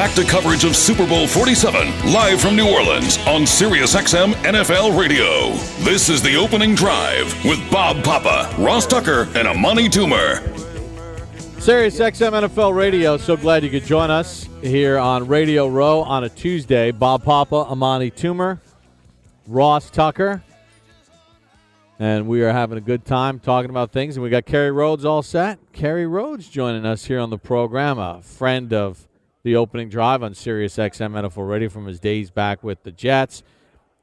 back to coverage of Super Bowl 47, live from New Orleans on SiriusXM NFL Radio. This is The Opening Drive with Bob Papa, Ross Tucker, and Amani Toomer. SiriusXM NFL Radio, so glad you could join us here on Radio Row on a Tuesday. Bob Papa, Amani Toomer, Ross Tucker, and we are having a good time talking about things, and we got Kerry Rhodes all set. Kerry Rhodes joining us here on the program, a friend of The Opening Drive on SiriusXM NFL Radio from his days back with the Jets,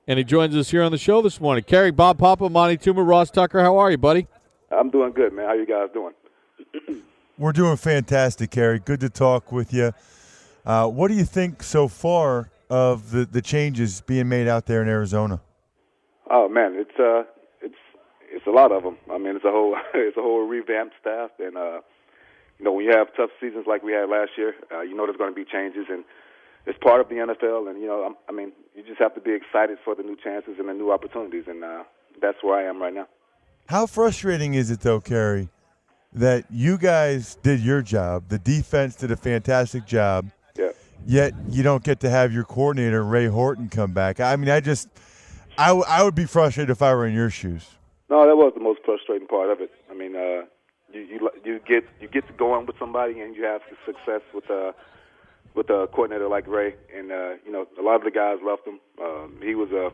and he joins us here on the show this morning. Kerry, Bob Papa, Amani Toomer, Ross Tucker, how are you, buddy? I'm doing good, man. How you guys doing? We're doing fantastic, Kerry. Good to talk with you. What do you think so far of the changes being made out there in Arizona? Oh man, it's a lot of them. I mean, it's a whole revamped staff, and when you have tough seasons like we had last year, there's going to be changes, and it's part of the NFL. And you just have to be excited for the new chances and the new opportunities, and that's where I am right now. How frustrating is it, though, Kerry, that you guys did your job, the defense did a fantastic job, yet you don't get to have your coordinator, Ray Horton, come back? I mean, I would be frustrated if I were in your shoes. No, that was the most frustrating part of it. I mean, you get going with somebody and you have success with a coordinator like Ray, and a lot of the guys left him. He was a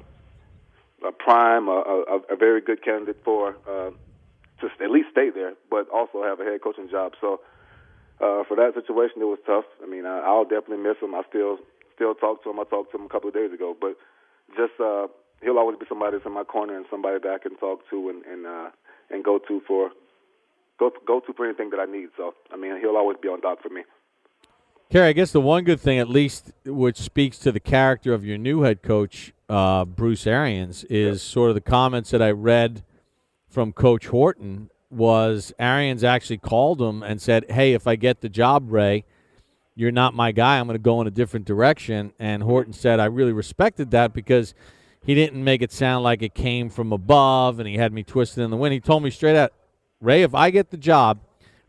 prime, a very good candidate for to at least stay there, but also have a head coaching job. So for that situation, it was tough. I mean, I'll definitely miss him. I still talk to him. I talked to him a couple of days ago, but just he'll always be somebody that's in my corner and somebody that I can talk to and go to for anything that I need. So I mean, he'll always be on dock for me. Kerry, I guess the one good thing, at least, which speaks to the character of your new head coach, Bruce Arians, is sort of the comments that I read from Coach Horton. Was Arians actually called him and said, "Hey, if I get the job, Ray, you're not my guy. I'm going to go in a different direction." And Horton said, "I really respected that because he didn't make it sound like it came from above and he had me twisted in the wind. He told me straight out, Ray, if I get the job,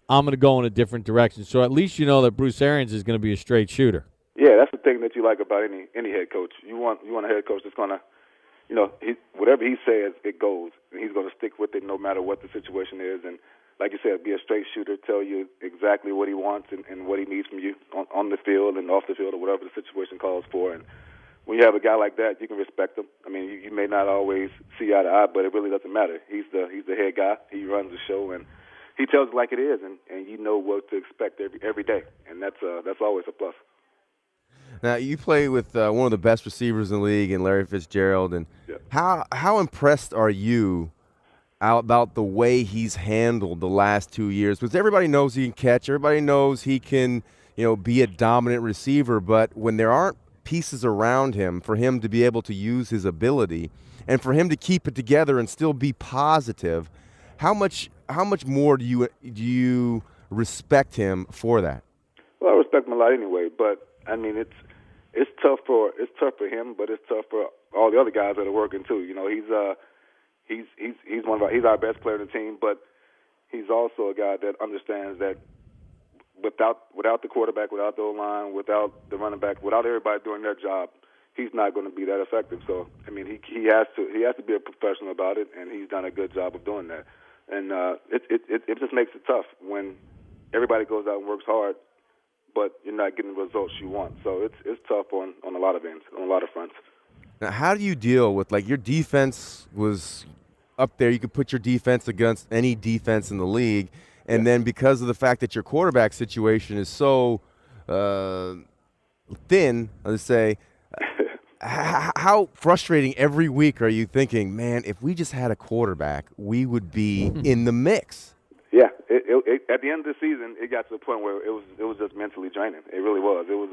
I'm going to go in a different direction." So at least you know that Bruce Arians is going to be a straight shooter. Yeah, that's the thing that you like about any head coach. You want a head coach that's going to, whatever he says, it goes, and he's going to stick with it no matter what the situation is. And like you said, be a straight shooter, tell you exactly what he wants and what he needs from you on the field and off the field or whatever the situation calls for. And when you have a guy like that, you can respect him. I mean, you may not always see eye to eye, but it really doesn't matter. He's the head guy. He runs the show, and he tells it like it is, and you know what to expect every day, and that's always a plus. Now, you play with one of the best receivers in the league, and Larry Fitzgerald. And how impressed are you about the way he's handled the last 2 years? Because everybody knows he can catch, everybody knows he can, be a dominant receiver. But when there aren't pieces around him for him to be able to use his ability, and for him to keep it together and still be positive, how much more do you respect him for that? Well, I respect him a lot anyway, but I mean it's tough for him, but it's tough for all the other guys that are working too. He's our best player on the team, but he's also a guy that understands that without the quarterback, without the O-line, without the running back, without everybody doing their job, he's not going to be that effective. So I mean, he has to be a professional about it, and he's done a good job of doing that. And it just makes it tough when everybody goes out and works hard, but you're not getting the results you want. So it's tough on a lot of ends, on a lot of fronts. Now, how do you deal with, your defense was up there? You could put your defense against any defense in the league, and then because of the fact that your quarterback situation is so thin, let's say, how frustrating every week are you thinking, man, if we just had a quarterback, we would be in the mix? Yeah, at the end of the season, it got to the point where it was just mentally draining. It really was. It was.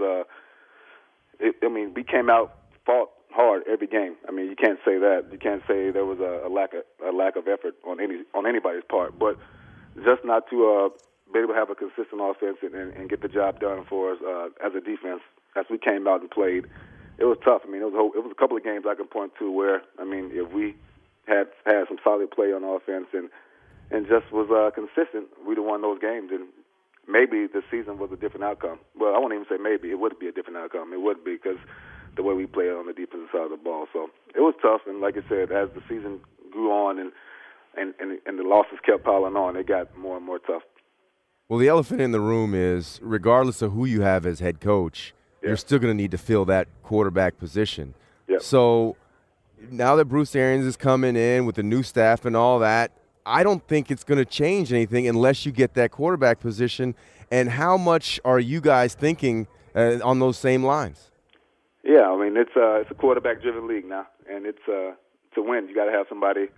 We came out, fought hard every game. I mean, you can't say that. You can't say there was a lack of effort on anybody's part. But just not to be able to have a consistent offense and get the job done for us as a defense, as we came out and played, it was tough. I mean, it was a couple of games I can point to where, if we had some solid play on offense and just was consistent, we'd have won those games. And maybe the season was a different outcome. Well, I won't even say maybe. It would be a different outcome. It would be because the way we played on the defensive side of the ball. So it was tough, and like I said, as the season grew on and the losses kept piling on, it got more and more tough. Well, the elephant in the room is, regardless of who you have as head coach, you're still going to need to fill that quarterback position. Yep. So now that Bruce Arians is coming in with the new staff and all that, I don't think it's going to change anything unless you get that quarterback position. And how much are you guys thinking on those same lines? Yeah, I mean, it's a quarterback-driven league now, and it's to win, you got to have somebody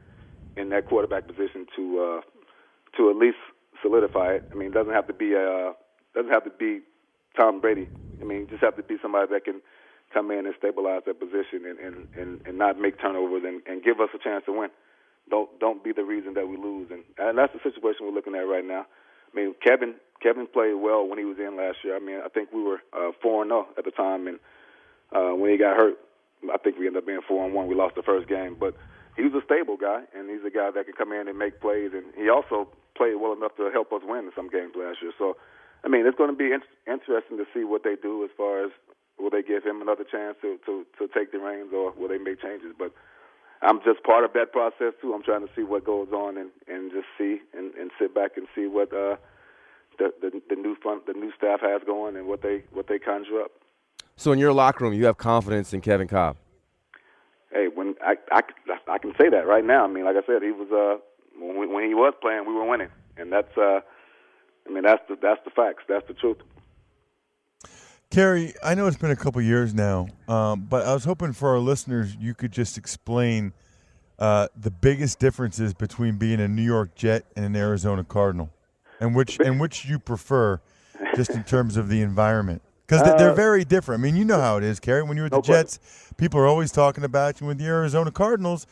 in that quarterback position to at least solidify it. I mean, it doesn't have to be Tom Brady. I mean, you just have to be somebody that can come in and stabilize that position and not make turnovers and give us a chance to win. Don't be the reason that we lose, and that's the situation we're looking at right now. I mean, Kevin played well when he was in last year. I mean, I think we were 4-0 at the time, and when he got hurt, I think we ended up being 4-1. We lost the first game, but he was a stable guy, and he's a guy that can come in and make plays, and he also played well enough to help us win in some games last year. So, I mean, it's going to be interesting to see what they do as far as will they give him another chance to take the reins or will they make changes. But I'm just part of that process, too. I'm trying to see what goes on and just see and sit back and see what the new staff has going and what they conjure up. So in your locker room, you have confidence in Kevin Kolb? Hey, when I can say that right now. I mean, like I said, he was when he was playing, we were winning, and that's that's the facts. That's the truth. Kerry, I know it's been a couple years now, but I was hoping for our listeners you could just explain the biggest differences between being a New York Jet and an Arizona Cardinal, and which you prefer, just in terms of the environment. Because they're very different. I mean, you know how it is, Kerry. When you're with the Jets, people are always talking about you. With the Arizona Cardinals,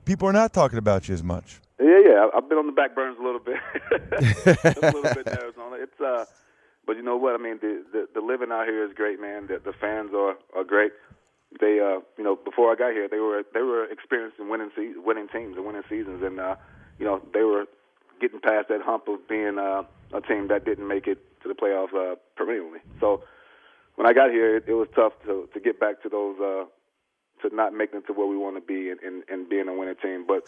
people are not talking about you as much. Yeah. I've been on the back burners a little bit. A little bit in Arizona. But you know what? I mean, the living out here is great, man. The fans are great. They, before I got here, they were experiencing winning teams and winning seasons, and they were getting past that hump of being a team that didn't make it to the playoffs perennially. So when I got here, it was tough to get back to those, to not making it to where we want to be and being a winning team. But,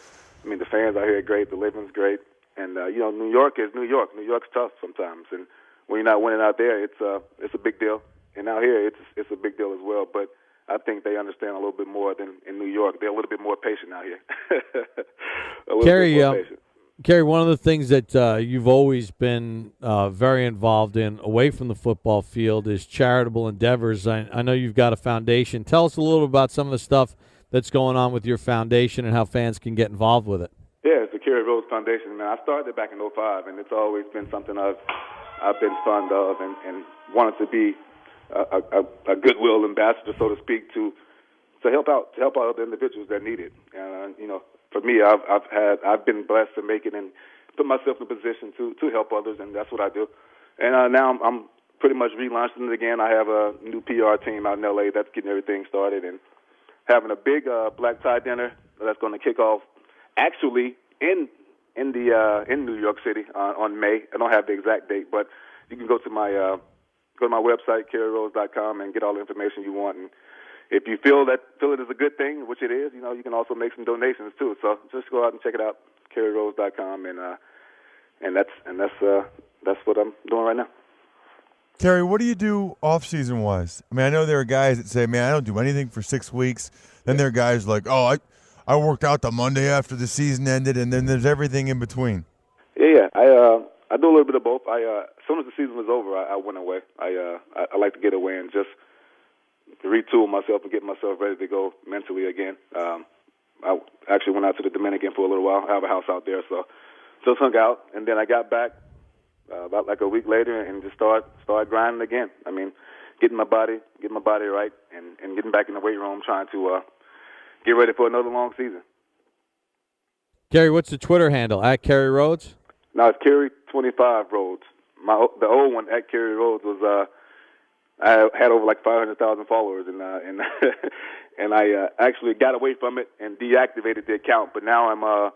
I mean, the fans out here are great. The living's great. And, New York is New York. New York's tough sometimes. And when you're not winning out there, it's a big deal. And out here, it's a big deal as well. But I think they understand a little bit more than in New York. They're a little bit more patient out here. Kerry, one of the things that you've always been very involved in away from the football field is charitable endeavors. I know you've got a foundation. Tell us a little about some of the stuff that's going on with your foundation and how fans can get involved with it. Yeah, it's the Kerry Rhodes Foundation. Man, I started it back in 2005, and it's always been something I've been fond of and wanted to be a goodwill ambassador, so to speak, to help out other individuals that need it. For me, I've been blessed to make it and put myself in a position to help others, and that's what I do. And now I'm pretty much relaunching it again. I have a new PR team out in LA that's getting everything started and having a big black tie dinner that's going to kick off actually in New York City on May. I don't have the exact date, but you can go to my website kerryrhodes.com and get all the information you want. And if you feel it is a good thing, which it is, you can also make some donations too. So just go out and check it out, kerryrhodes.com, and that's what I'm doing right now. Kerry, what do you do off-season wise? I mean, I know there are guys that say, "Man, I don't do anything for 6 weeks." Then there are guys like, "Oh, I worked out the Monday after the season ended," and then there's everything in between. Yeah. I do a little bit of both. As soon as the season was over, I went away. I like to get away and just retool myself and get myself ready to go mentally again. I actually went out to the Dominican for a little while. I have a house out there, so just hung out. And then I got back about like a week later and just started grinding again. I mean, getting my body right and getting back in the weight room, trying to get ready for another long season. Kerry, what's the Twitter handle? At Kerry Rhodes? No, it's Kerry25 Rhodes. The old one at Kerry Rhodes was I had over like 500,000 followers, and I actually got away from it and deactivated the account. But now I'm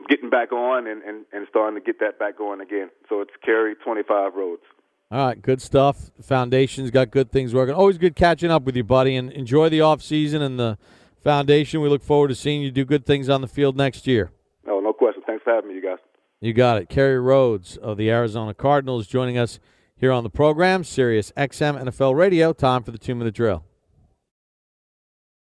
getting back on and starting to get that back going again. So it's Kerry25 Rhodes. All right, good stuff. The Foundation's got good things working. Always good catching up with you, buddy, and enjoy the offseason and the Foundation. We look forward to seeing you do good things on the field next year. No question. Thanks for having me, you guys. You got it. Kerry Rhodes of the Arizona Cardinals joining us here on the program, SiriusXM NFL Radio. Time for the 2-minute drill.